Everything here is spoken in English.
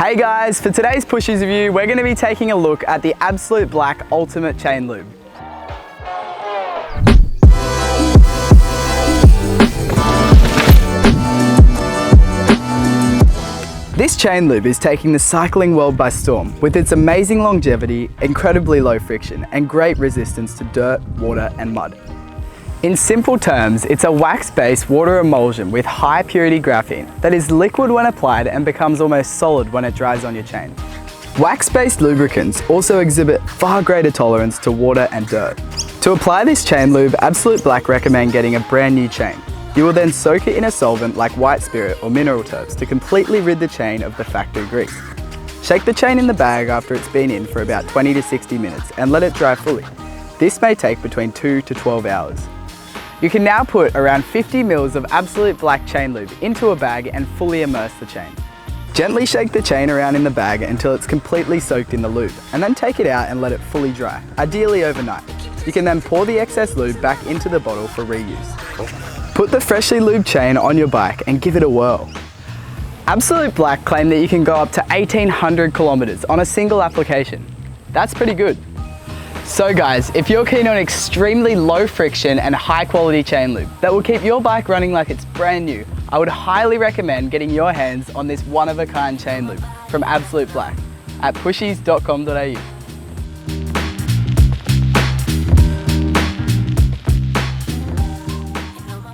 Hey guys, for today's Pushys review, we're going to be taking a look at the Absolute Black Ultimate Chain Lube. This chain lube is taking the cycling world by storm with its amazing longevity, incredibly low friction, and great resistance to dirt, water, and mud. In simple terms, it's a wax-based water emulsion with high purity graphene that is liquid when applied and becomes almost solid when it dries on your chain. Wax-based lubricants also exhibit far greater tolerance to water and dirt. To apply this chain lube, Absolute Black recommend getting a brand new chain. You will then soak it in a solvent like white spirit or mineral turps to completely rid the chain of the factory grease. Shake the chain in the bag after it's been in for about 20 to 60 minutes and let it dry fully. This may take between 2 to 12 hours. You can now put around 50 mils of Absolute Black chain lube into a bag and fully immerse the chain. Gently shake the chain around in the bag until it's completely soaked in the lube, and then take it out and let it fully dry, ideally overnight. You can then pour the excess lube back into the bottle for reuse. Put the freshly lubed chain on your bike and give it a whirl. Absolute Black claim that you can go up to 1,800 kilometers on a single application. That's pretty good. So guys, if you're keen on extremely low friction and high quality chain lube that will keep your bike running like it's brand new, I would highly recommend getting your hands on this one-of-a-kind chain lube from Absolute Black at pushys.com.au.